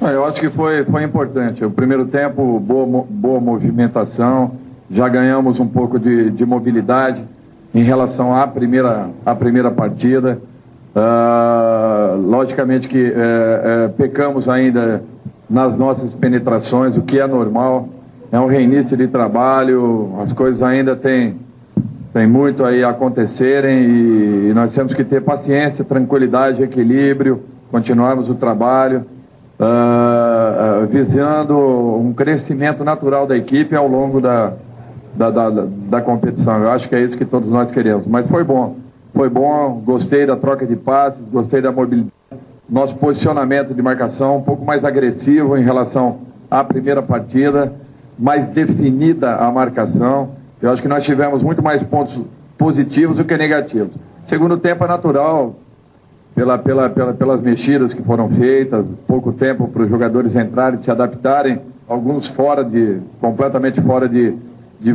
Eu acho que foi importante. O primeiro tempo, boa movimentação, já ganhamos um pouco de mobilidade em relação à primeira partida. Logicamente que pecamos ainda nas nossas penetrações, o que é normal. É um reinício de trabalho, as coisas ainda tem muito aí a acontecerem e nós temos que ter paciência, tranquilidade, equilíbrio, continuarmos o trabalho, visando um crescimento natural da equipe ao longo da competição. Eu acho que é isso que todos nós queremos. Mas foi bom, gostei da troca de passes, gostei da mobilidade, nosso posicionamento de marcação um pouco mais agressivo em relação à primeira partida, mais definida a marcação. Eu acho que nós tivemos muito mais pontos positivos do que negativos. Segundo tempo é natural, pelas mexidas que foram feitas, pouco tempo para os jogadores entrarem, se adaptarem, alguns completamente fora de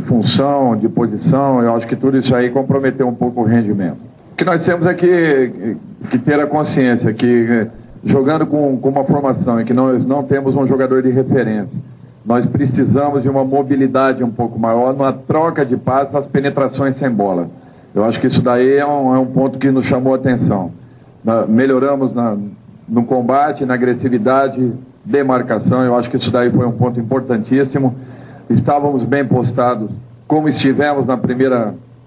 função, de posição. Eu acho que tudo isso aí comprometeu um pouco o rendimento. O que nós temos é que ter a consciência que jogando com uma formação em que nós não temos um jogador de referência, nós precisamos de uma mobilidade um pouco maior na troca de passes, as penetrações sem bola. Eu acho que isso daí é um ponto que nos chamou a atenção. Melhoramos no combate, na agressividade, demarcação. Eu acho que isso daí foi um ponto importantíssimo. Estávamos bem postados, como estivemos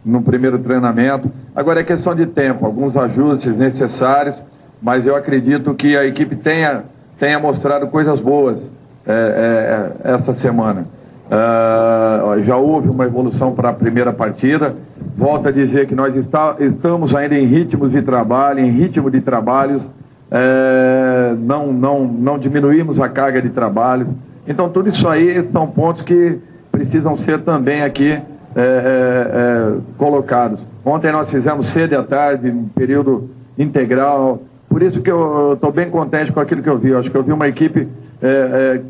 no primeiro treinamento. Agora é questão de tempo, alguns ajustes necessários, mas eu acredito que a equipe tenha mostrado coisas boas essa semana. Já houve uma evolução para a primeira partida. Volto a dizer que nós estamos ainda em ritmo de trabalhos, não diminuímos a carga de trabalhos. Então tudo isso aí são pontos que precisam ser também aqui colocados. Ontem nós fizemos cedo à tarde, um período integral, por isso que eu estou bem contente com aquilo que eu vi. Eu acho que eu vi uma equipe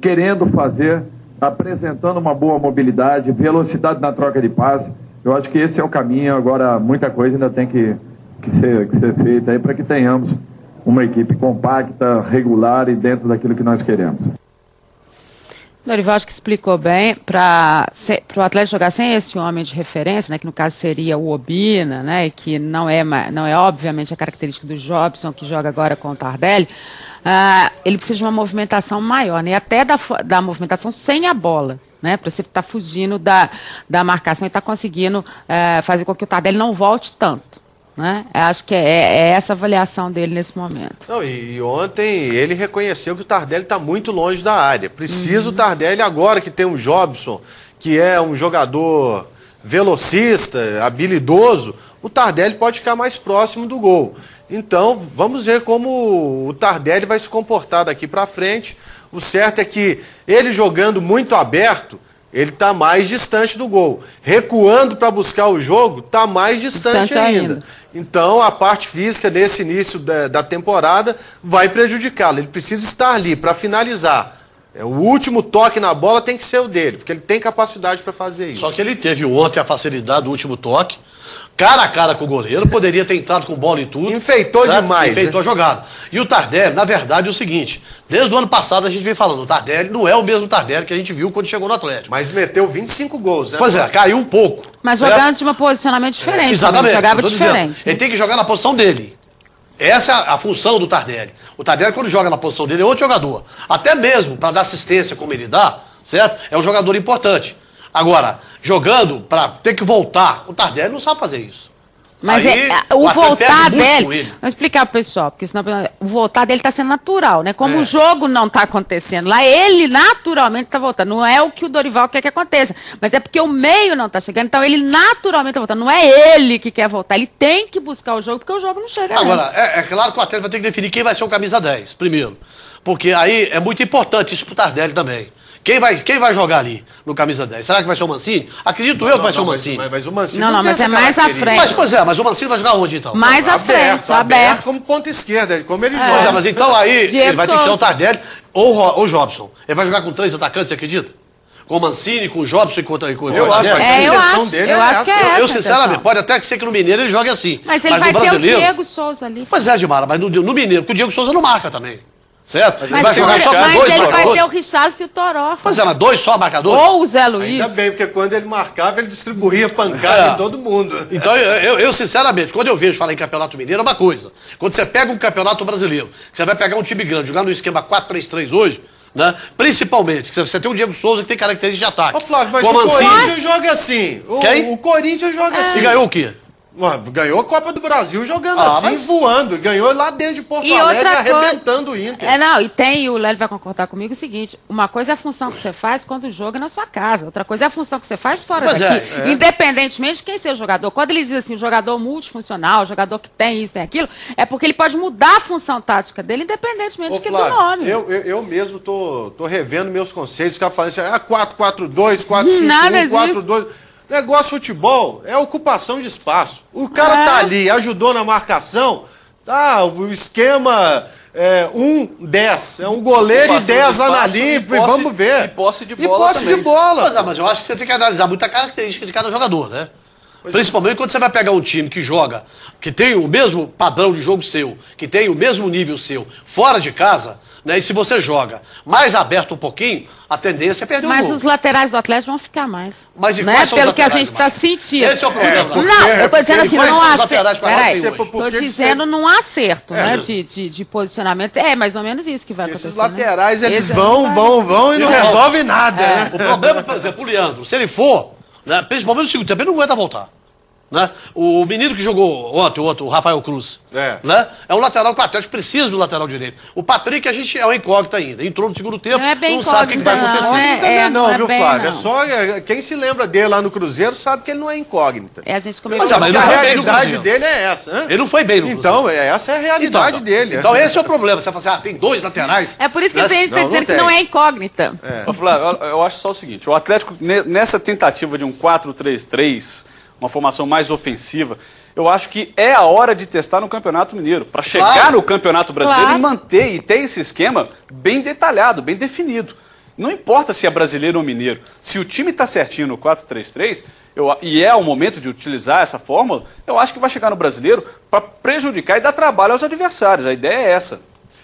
querendo fazer, apresentando uma boa mobilidade, velocidade na troca de passe. Eu acho que esse é o caminho. Agora muita coisa ainda tem que ser feita aí para que tenhamos uma equipe compacta, regular e dentro daquilo que nós queremos. Dorival, acho que explicou bem, para o Atlético jogar sem esse homem de referência, né, que no caso seria o Obina, né, e que não é obviamente a característica do Jobson, que joga agora com o Tardelli, ele precisa de uma movimentação maior, né, e até da movimentação sem a bola, né, para você estar fugindo da marcação e estar conseguindo fazer com que o Tardelli não volte tanto. Né? Acho que é essa avaliação dele nesse momento. Não, e ontem ele reconheceu que o Tardelli está muito longe da área. Precisa o Tardelli agora que tem um Jobson, que é um jogador velocista, habilidoso, o Tardelli pode ficar mais próximo do gol. Então, vamos ver como o Tardelli vai se comportar daqui para frente. O certo é que ele jogando muito aberto, ele está mais distante do gol. Recuando para buscar o jogo, está mais distante ainda. Então, a parte física desse início da temporada vai prejudicá-lo. Ele precisa estar ali para finalizar. O último toque na bola tem que ser o dele, porque ele tem capacidade para fazer isso. Só que ele teve ontem a facilidade do último toque, cara a cara com o goleiro, poderia ter entrado com bola e tudo. Enfeitou demais. Enfeitou a jogada. E o Tardelli, na verdade, é o seguinte, desde o ano passado a gente vem falando, o Tardelli não é o mesmo Tardelli que a gente viu quando chegou no Atlético. Mas meteu 25 gols, né? Pois é, caiu um pouco. Mas jogando de um posicionamento diferente. Exatamente. Jogava diferente. Ele tem que jogar na posição dele. Essa é a função do Tardelli. O Tardelli, quando joga na posição dele, é outro jogador. Até mesmo para dar assistência como ele dá, certo? É um jogador importante. Agora, jogando para ter que voltar, o Tardelli não sabe fazer isso. Mas aí, o voltar dele, vamos explicar pro pessoal, porque senão o voltar dele está sendo natural, né? Como o jogo não está acontecendo lá, ele naturalmente está voltando. Não é o que o Dorival quer que aconteça, mas é porque o meio não está chegando, então ele naturalmente está voltando. Não é ele que quer voltar, ele tem que buscar o jogo, porque o jogo não chega. Agora, é claro que o Atlético vai ter que definir quem vai ser o camisa 10, primeiro. Porque aí é muito importante isso pro Tardelli também. Quem vai jogar ali no camisa 10? Será que vai ser o Mancini? Acredito eu que vai ser o Mancini. Mas o Mancini não mas é mais à frente. Mas o Mancini vai jogar onde então? Mais à frente, aberto. Como ponta esquerda, como ele joga. Pois é, mas então aí ele vai ter que tirar o Tardelli ou o Jobson. Ele vai jogar com 3 atacantes, você acredita? Com o Mancini, com o Jobson e com o eu acho que a intenção dele é essa. Eu sinceramente, pode até ser que no Mineiro ele jogue assim. Mas ele vai ter o Diego Souza ali. Pois é, Gilmar, mas no Mineiro, porque o Diego Souza não marca também. Certo? Mas, Ele vai jogar só com mas dois ele vai marcadores. ter o Richarlison e o Toró. Pois é, mas dois só marcadores? Ou o Zé Luiz. Ainda bem, porque quando ele marcava, ele distribuía pancada em todo mundo. Então, eu, sinceramente, quando eu vejo falar em Campeonato Mineiro, é uma coisa. Quando você pega um Campeonato Brasileiro, que você vai pegar um time grande, jogar no esquema 4-3-3 hoje, né? Principalmente, que você tem o Diego Souza que tem características de ataque. Ô Flávio, mas Como o assim? Corinthians joga assim. Quem? O Corinthians joga assim. E ganhou o quê? Ganhou a Copa do Brasil jogando Ah, assim, mas- voando. Ganhou lá dentro de Porto E Alegre, outra arrebentando o Inter. E o Lélio vai concordar comigo o seguinte, uma coisa é a função que você faz quando o jogo é na sua casa, outra coisa é a função que você faz fora Pois daqui, é. independentemente de quem seja o jogador. Quando ele diz assim, jogador multifuncional, jogador que tem isso, tem aquilo, é porque ele pode mudar a função tática dele, independentemente Ô, do Flávio, nome. eu mesmo tô revendo meus conceitos, ficar falando assim, 4-4-2, 4-5-1, Nada disso. 4-2. Negócio de futebol é ocupação de espaço. O cara tá ali, ajudou na marcação, tá, o esquema 1-10. É um goleiro e Ocupação de 10 lá na espaço linha, e posse- vamos ver. e posse de E bola posse também. de bola. Mas eu acho que você tem que analisar muita característica de cada jogador, né? Principalmente quando você vai pegar um time que joga, que tem o mesmo padrão de jogo seu, que tem o mesmo nível seu, fora de casa, né? E se você joga mais aberto um pouquinho, a tendência é perder o Mas gol. os laterais do Atlético vão ficar mais. Mas e né? quais são os Pelo que a laterais, gente está Márcio? sentindo. Esse é o problema. Não, eu estou dizendo assim, quais não são os há laterais que o Atlético tem hoje? Por Estou que que dizendo você- num acerto, né? De posicionamento. É mais ou menos isso que vai acontecer. Esses laterais, né? eles Esse vão e não Não. resolve nada, né? O problema, por exemplo, o Leandro, se ele for, né, principalmente no segundo tempo, ele não aguenta voltar. Né? O menino que jogou ontem, o Rafael Cruz, né? É um lateral que o Atlético precisa do lateral direito. O Patrick, a gente é uma incógnita ainda. Entrou no segundo tempo, Não é bem não sabe o que vai incógnita, acontecer. não. Não também não, não é viu, bem, Flávio? não. É só quem se lembra dele lá no Cruzeiro sabe que ele não é incógnita. É, a gente Mas, começou. mas Porque ele a não foi bem no realidade Cruzeiro. dele é essa. Hã? Ele não foi bem no Cruzeiro. Então, essa é a realidade dele. Então esse é o problema. Você fala assim, tem dois laterais. É por isso que né? a gente está Não, dizendo não que não tem. é incógnita. Ô, Flávio, eu acho só o seguinte, o Atlético, nessa tentativa de um 4-3-3, uma formação mais ofensiva, eu acho que é a hora de testar no Campeonato Mineiro, para chegar Claro. no Campeonato Brasileiro Claro. e manter e ter esse esquema bem detalhado, bem definido. Não importa se é brasileiro ou mineiro, se o time está certinho no 4-3-3, e é o momento de utilizar essa fórmula, eu acho que vai chegar no brasileiro para prejudicar e dar trabalho aos adversários. A ideia é essa.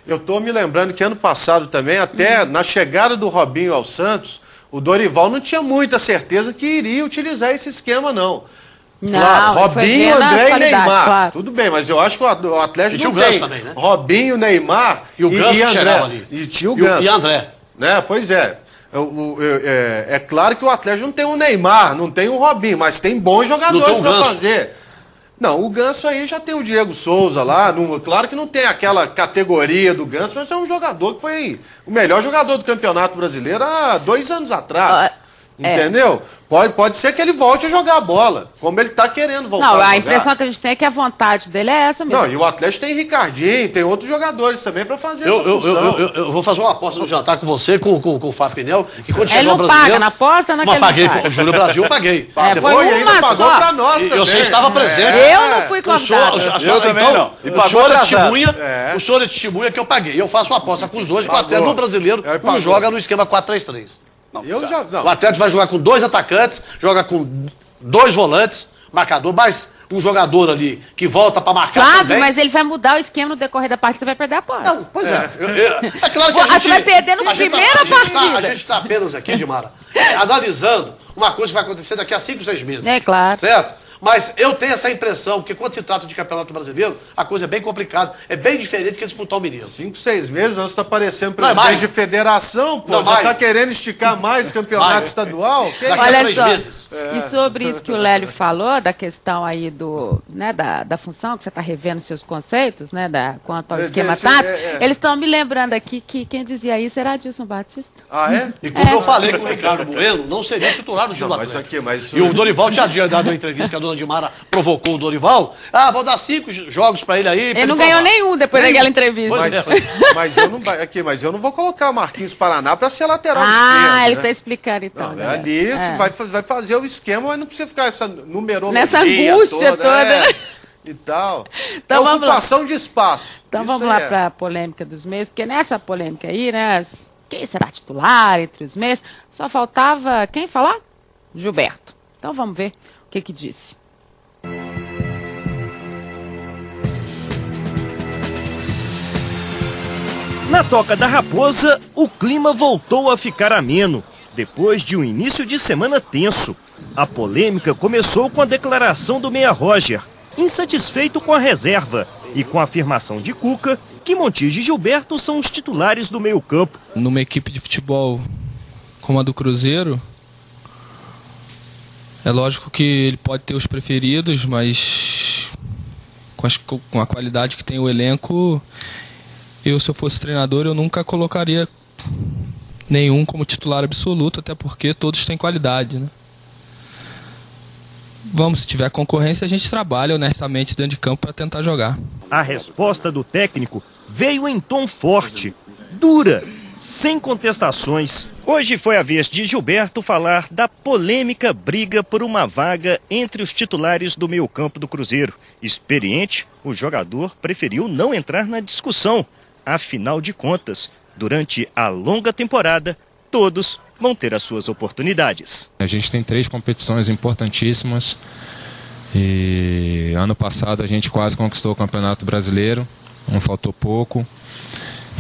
Eu estou me lembrando que ano passado também, até na chegada do Robinho ao Santos, o Dorival não tinha muita certeza que iria utilizar esse esquema, não. Não, Claro, ele foi Robinho, vendo as André e qualidades, Neymar. claro. Tudo bem, mas eu acho que o E Atlético tinha não o Ganso tem. também, né? Robinho, Neymar E o Ganso que André. chegava ali. E tinha o E Ganso. e André. Né? Pois é. É claro que o Atlético não tem um Neymar, não tem um Robinho, mas tem bons jogadores Não tem um para Ganso. fazer. Não, o Ganso aí já tem o Diego Souza lá. Claro que não tem aquela categoria do Ganso, mas é um jogador que foi o melhor jogador do Campeonato Brasileiro há 2 anos atrás. Entendeu? Pode ser que ele volte a jogar a bola, como ele está querendo voltar Não, a jogar. a impressão que a gente tem é que a vontade dele é essa mesmo. Não, e o Atlético tem Ricardinho, tem outros jogadores também para fazer essa função. Eu vou fazer uma aposta no jantar com você, com o Fábio Pinel, que quando Ele chegar o não brasileiro... paga na aposta, naquele Mas paguei, não paga. o Júlio Brasil eu paguei. É, foi Foi, e ainda uma pagou só. para nós E também. você estava presente. Eu não fui O senhor, convidada. Eu também não. E o pagou senhor é atrasado. testemunha, o senhor é testemunha que eu paguei. Eu faço uma aposta com os dois, que o Pagou. Atlético no brasileiro É, não pagou. joga no esquema 4-3-3. Eu já. Não. O Atlético vai jogar com 2 atacantes, joga com 2 volantes, marcador, mais um jogador ali que volta para marcar Flávio, também. mas ele vai mudar o esquema no decorrer da partida, você vai perder a aposta. Não, pois é. É claro que a Você gente... vai perder na a gente primeira a gente partida. A gente está apenas aqui, Dimara, analisando uma coisa que vai acontecer daqui a 5, 6 meses. É claro. Certo? Mas eu tenho essa impressão, porque quando se trata de Campeonato Brasileiro, a coisa é bem complicada. É bem diferente que disputar o Mineiro. 5, 6 meses, nós está parecendo Não, presidente mais. de federação, pô. Não, Já mais. está querendo esticar mais o campeonato Mais. estadual? Que Daqui a Olha 3 só, meses. e sobre isso que o Lélio falou, da questão aí da função, que você está revendo seus conceitos, né, quanto ao esquema tático, eles estão me lembrando aqui que quem dizia isso era Adilson Batista. Ah, é? E como eu falei com o Ricardo Bueno, não seria titular do time Não, do mas Atlético. aqui, mas... E o Dorival tinha dado uma entrevista que a dona Dimara provocou o Dorival. Ah, vou dar 5 jogos pra ele aí. Ele não ganhou nenhum depois daquela entrevista. Mas eu não vou colocar o Marquinhos Paraná para ser lateral esquerdo. Ah, ele né? está explicando então. Não, né? ali É. vai fazer o esquema, mas não precisa ficar essa numerologia Nessa angústia toda. E tal. Então é vamos lá. ocupação de espaço. Então Isso vamos lá é. para a polêmica dos meses, porque nessa polêmica aí, né, quem será titular entre os meses, só faltava quem falar? Gilberto. Então vamos ver o que disse. Na Toca da Raposa, o clima voltou a ficar ameno, depois de um início de semana tenso. A polêmica começou com a declaração do meia Roger, insatisfeito com a reserva, e com a afirmação de Cuca que Montijo e Gilberto são os titulares do meio-campo. Numa equipe de futebol como a do Cruzeiro, é lógico que ele pode ter os preferidos, mas com a qualidade que tem o elenco, se eu fosse treinador, eu nunca colocaria nenhum como titular absoluto, até porque todos têm qualidade, né? Se tiver concorrência, a gente trabalha honestamente dentro de campo para tentar jogar. A resposta do técnico veio em tom forte, dura, sem contestações. Hoje foi a vez de Gilberto falar da polêmica briga por uma vaga entre os titulares do meio-campo do Cruzeiro. Experiente, o jogador preferiu não entrar na discussão. Afinal de contas, durante a longa temporada, todos vão ter as suas oportunidades. A gente tem 3 competições importantíssimas e ano passado a gente quase conquistou o Campeonato Brasileiro, não faltou pouco.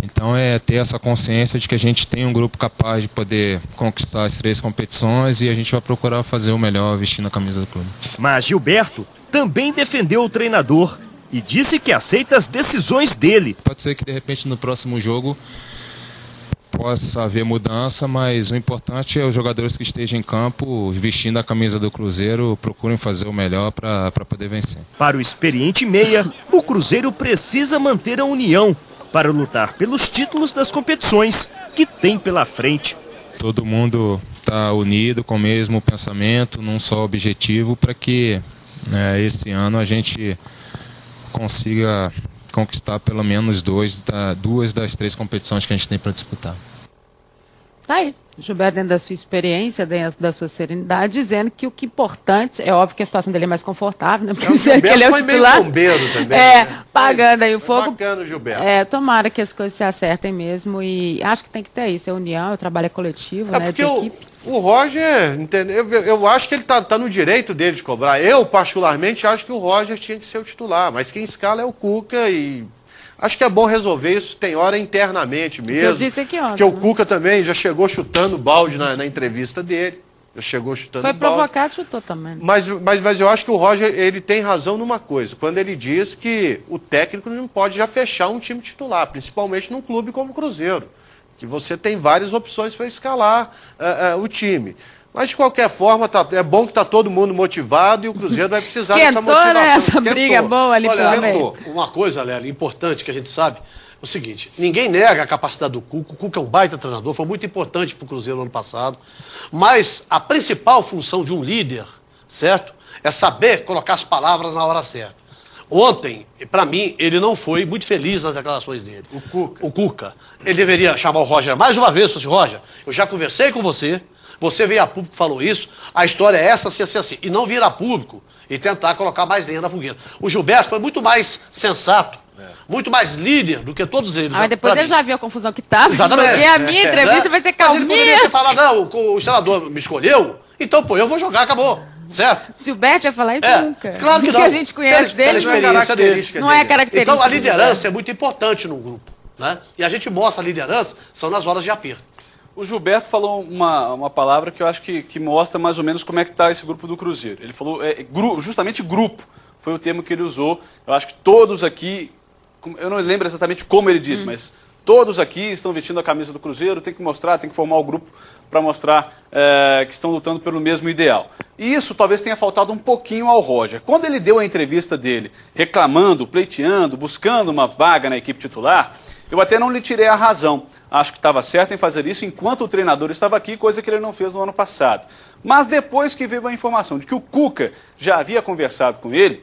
Então é ter essa consciência de que a gente tem um grupo capaz de poder conquistar as 3 competições e a gente vai procurar fazer o melhor vestindo a camisa do clube. Mas Gilberto também defendeu o treinador e disse que aceita as decisões dele. Pode ser que de repente no próximo jogo possa haver mudança, mas o importante é os jogadores que estejam em campo vestindo a camisa do Cruzeiro procurem fazer o melhor para poder vencer. Para o experiente meia, o Cruzeiro precisa manter a união para lutar pelos títulos das competições que tem pela frente. Todo mundo está unido com o mesmo pensamento, num só objetivo, para que esse ano a gente consiga conquistar pelo menos 2 das 3 competições que a gente tem para disputar. Tá aí, Gilberto, dentro da sua experiência, dentro da sua serenidade, dizendo que o que é importante, é óbvio que a situação dele é mais confortável, né? Por Gilberto que ele é o foi meio titular. bombeiro também. Pagando aí o fogo. Bacana o Gilberto. Tomara que as coisas se acertem mesmo e acho que tem que ter isso, é união, o trabalho é coletivo, né, porque de equipe. O Roger, entendeu? Eu acho que ele tá no direito dele de cobrar. Eu, particularmente, acho que o Roger tinha que ser o titular, mas quem escala é o Cuca e acho que é bom resolver isso, tem hora internamente mesmo. Eu disse aqui ontem. Porque o Cuca também já chegou chutando balde na entrevista dele. Já chegou chutando balde. Foi provocado, chutou também. Mas eu acho que o Roger, ele tem razão numa coisa, quando ele diz que o técnico não pode já fechar um time titular, principalmente num clube como o Cruzeiro, que você tem várias opções para escalar o time. Mas, de qualquer forma, é bom que está todo mundo motivado e o Cruzeiro vai precisar dessa motivação. Né? Essa briga boa ali pela frente. Uma coisa, Lélia, importante que a gente sabe, é o seguinte, ninguém nega a capacidade do Cuca. O Cuca é um baita treinador, foi muito importante para o Cruzeiro no ano passado. Mas a principal função de um líder, certo? É saber colocar as palavras na hora certa. Ontem, para mim, ele não foi muito feliz nas declarações dele. O Cuca. Ele deveria chamar o Roger mais uma vez, se Roger, eu já conversei com você, você veio a público e falou isso, a história é essa, assim, assim, assim. E não vir a público e tentar colocar mais lenha na fogueira. O Gilberto foi muito mais sensato, muito mais líder do que todos eles. Mas depois ele já viu a confusão que estava. Exatamente. Porque a minha entrevista vai ser calminha. Mas ele poderia ter falado, não, o senador me escolheu, então, pô, eu vou jogar, acabou. Certo? Gilberto ia falar isso nunca. Claro que não. Que a gente conhece dele. Não é característica dele. Não é característica. Então a liderança é muito importante no grupo. Né? E a gente mostra a liderança, são nas horas de aperto. O Gilberto falou uma palavra que eu acho que mostra mais ou menos como é que está esse grupo do Cruzeiro. Ele falou justamente grupo, foi o termo que ele usou. Eu acho que todos aqui, eu não lembro exatamente como ele disse, mas todos aqui estão vestindo a camisa do Cruzeiro, tem que mostrar, tem que formar o grupo para mostrar que estão lutando pelo mesmo ideal. E isso talvez tenha faltado um pouquinho ao Roger. Quando ele deu a entrevista dele, reclamando, pleiteando, buscando uma vaga na equipe titular, eu até não lhe tirei a razão. Acho que estava certo em fazer isso enquanto o treinador estava aqui, coisa que ele não fez no ano passado. Mas depois que veio a informação de que o Cuca já havia conversado com ele,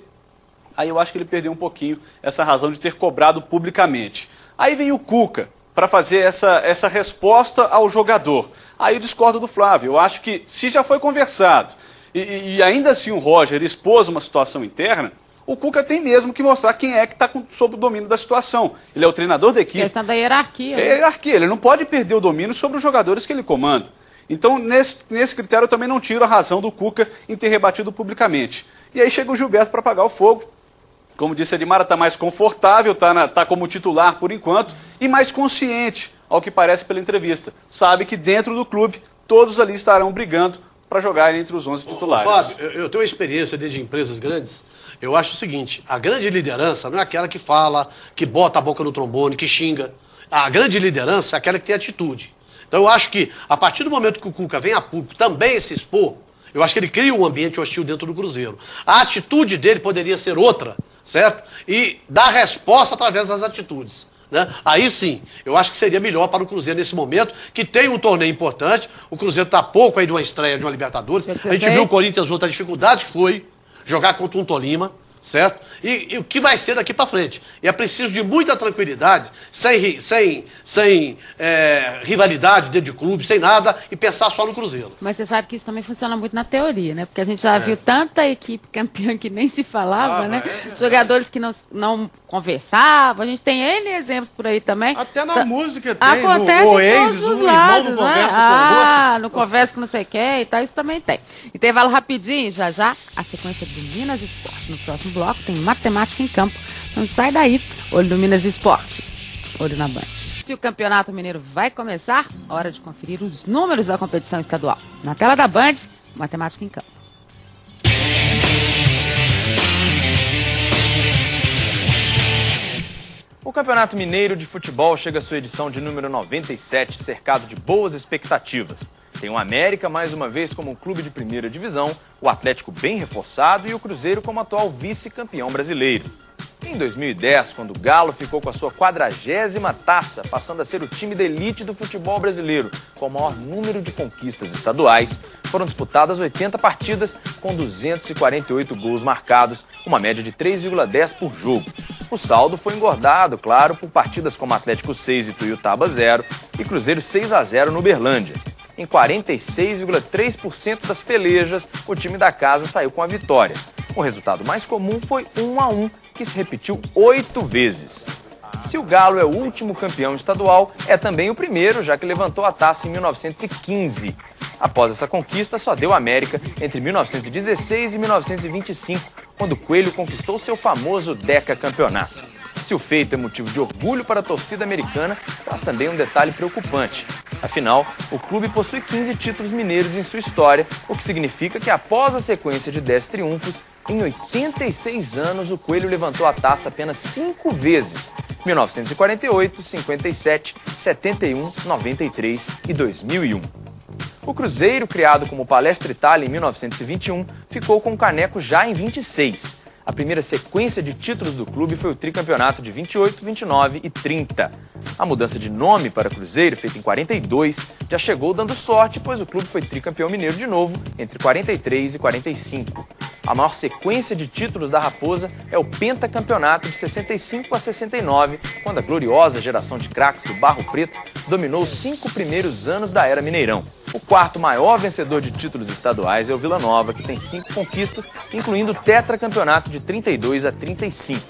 aí eu acho que ele perdeu um pouquinho essa razão de ter cobrado publicamente. Aí vem o Cuca para fazer essa resposta ao jogador. Aí eu discordo do Flávio. Eu acho que se já foi conversado e ainda assim o Roger expôs uma situação interna, o Cuca tem mesmo que mostrar quem é que está sob o domínio da situação. Ele é o treinador da equipe. Questão da hierarquia. É a hierarquia. Ele não pode perder o domínio sobre os jogadores que ele comanda. Então, nesse critério, eu também não tiro a razão do Cuca em ter rebatido publicamente. E aí chega o Gilberto para apagar o fogo Como disse a Edmara, está mais confortável, tá como titular por enquanto e mais consciente, ao que parece pela entrevista. Sabe que dentro do clube, todos ali estarão brigando para jogar entre os 11 titulares. Fábio, eu tenho uma experiência de empresas grandes. Eu acho o seguinte, a grande liderança não é aquela que fala, que bota a boca no trombone, que xinga. A grande liderança é aquela que tem atitude. Então eu acho que, a partir do momento que o Cuca vem a público também se expor, eu acho que ele cria um ambiente hostil dentro do Cruzeiro. A atitude dele poderia ser outra, certo? E dar resposta através das atitudes. Né? Aí sim, eu acho que seria melhor para o Cruzeiro nesse momento, que tem um torneio importante. O Cruzeiro está pouco aí de uma estreia de uma Libertadores. A gente viu o Corinthians outra dificuldade que foi jogar contra um Tolima, certo? E o que vai ser daqui para frente? E é preciso de muita tranquilidade, sem rivalidade dentro de clube, sem nada, e pensar só no Cruzeiro. Mas você sabe que isso também funciona muito na teoria, né? Porque a gente já viu tanta equipe campeã que nem se falava, né? Jogadores que não conversavam. A gente tem N exemplos por aí também. Até na música tem. Acontece no em Oasis, todos os um lados, irmão não né? conversa com o outro. Não conversa com não sei quem e tal, isso também tem. Intervalo rapidinho, já a sequência do Minas Esporte. No próximo bloco tem Matemática em Campo. Não sai daí. Olho no Minas Esporte. Olho na Band. Se o Campeonato Mineiro vai começar, hora de conferir os números da competição estadual. Na tela da Band, Matemática em Campo. O Campeonato Mineiro de Futebol chega à sua edição de número 97, cercado de boas expectativas. Tem o América, mais uma vez, como um clube de primeira divisão, o Atlético bem reforçado e o Cruzeiro como atual vice-campeão brasileiro. Em 2010, quando o Galo ficou com a sua 40ª taça, passando a ser o time de elite do futebol brasileiro, com o maior número de conquistas estaduais, foram disputadas 80 partidas com 248 gols marcados, uma média de 3,10 por jogo. O saldo foi engordado, claro, por partidas como Atlético 6 e Tuiutaba 0 e Cruzeiro 6-0 no Uberlândia. Em 46,3% das pelejas, o time da casa saiu com a vitória. O resultado mais comum foi 1-1, que se repetiu 8 vezes. Se o Galo é o último campeão estadual, é também o primeiro, já que levantou a taça em 1915. Após essa conquista, só deu América entre 1916 e 1925, quando Coelho conquistou seu famoso decacampeonato. Se o feito é motivo de orgulho para a torcida americana, traz também um detalhe preocupante. Afinal, o clube possui 15 títulos mineiros em sua história, o que significa que após a sequência de 10 triunfos, em 86 anos o Coelho levantou a taça apenas 5 vezes: 1948, 57, 71, 93 e 2001. O Cruzeiro, criado como Palestra Itália em 1921, ficou com o caneco já em 26. A primeira sequência de títulos do clube foi o tricampeonato de 28, 29 e 30. A mudança de nome para Cruzeiro, feita em 42, já chegou dando sorte, pois o clube foi tricampeão mineiro de novo entre 43 e 45. A maior sequência de títulos da Raposa é o pentacampeonato de 65 a 69, quando a gloriosa geração de craques do Barro Preto dominou os 5 primeiros anos da era Mineirão. O quarto maior vencedor de títulos estaduais é o Vila Nova, que tem 5 conquistas, incluindo o tetracampeonato de 32 a 35.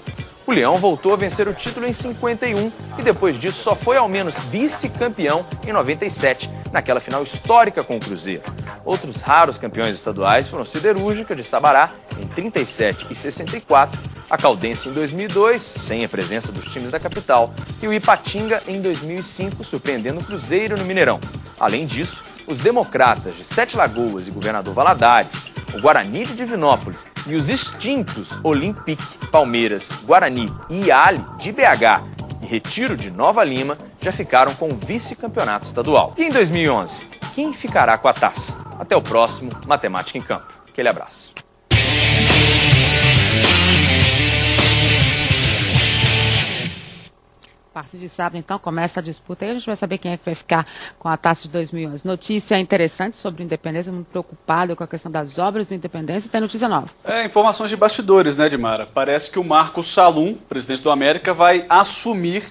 O Leão voltou a vencer o título em 51 e depois disso só foi ao menos vice-campeão em 97, naquela final histórica com o Cruzeiro. Outros raros campeões estaduais foram Siderúrgica de Sabará em 37 e 64, a Caldense em 2002, sem a presença dos times da capital, e o Ipatinga em 2005, surpreendendo o Cruzeiro no Mineirão. Além disso, os Democratas de Sete Lagoas e Governador Valadares, o Guarani de Divinópolis e os extintos Olympique, Palmeiras, Guarani e Iali de BH e Retiro de Nova Lima já ficaram com o vice-campeonato estadual. E em 2011, quem ficará com a taça? Até o próximo Matemática em Campo. Aquele abraço. A partir de sábado, então, começa a disputa e a gente vai saber quem é que vai ficar com a taça de 2011. Notícia interessante sobre o Independência, muito preocupado com a questão das obras do Independência, e tem notícia nova. Informações de bastidores, né, Edmara? Parece que o Marcos Salum, presidente do América, vai assumir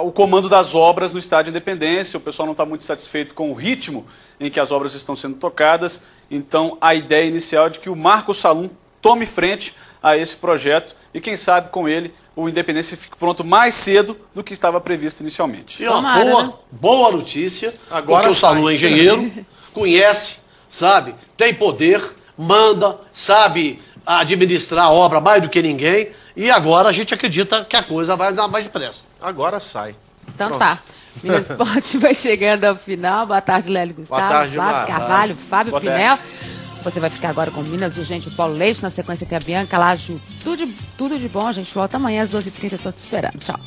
o comando das obras no Estádio Independência. O pessoal não está muito satisfeito com o ritmo em que as obras estão sendo tocadas, então a ideia inicial é de que o Marcos Salum tome frente a esse projeto e, quem sabe, com ele, o Independência fique pronto mais cedo do que estava previsto inicialmente. E uma boa notícia, agora porque o Salum é engenheiro, conhece, sabe, tem poder, manda, sabe administrar a obra mais do que ninguém. E agora a gente acredita que a coisa vai dar mais depressa. Agora sai. Então Pronto. tá. Minas Esporte vai chegando ao final. Boa tarde, Lélio Gustavo. Boa tarde, Flávio Gilmar. Carvalho, Fábio Boa Pinel. Você vai ficar agora com Minas Urgente, o Paulo Leite. Na sequência tem a Bianca Lajo. Tudo de bom. A gente volta amanhã às 12h30. Estou te esperando. Tchau.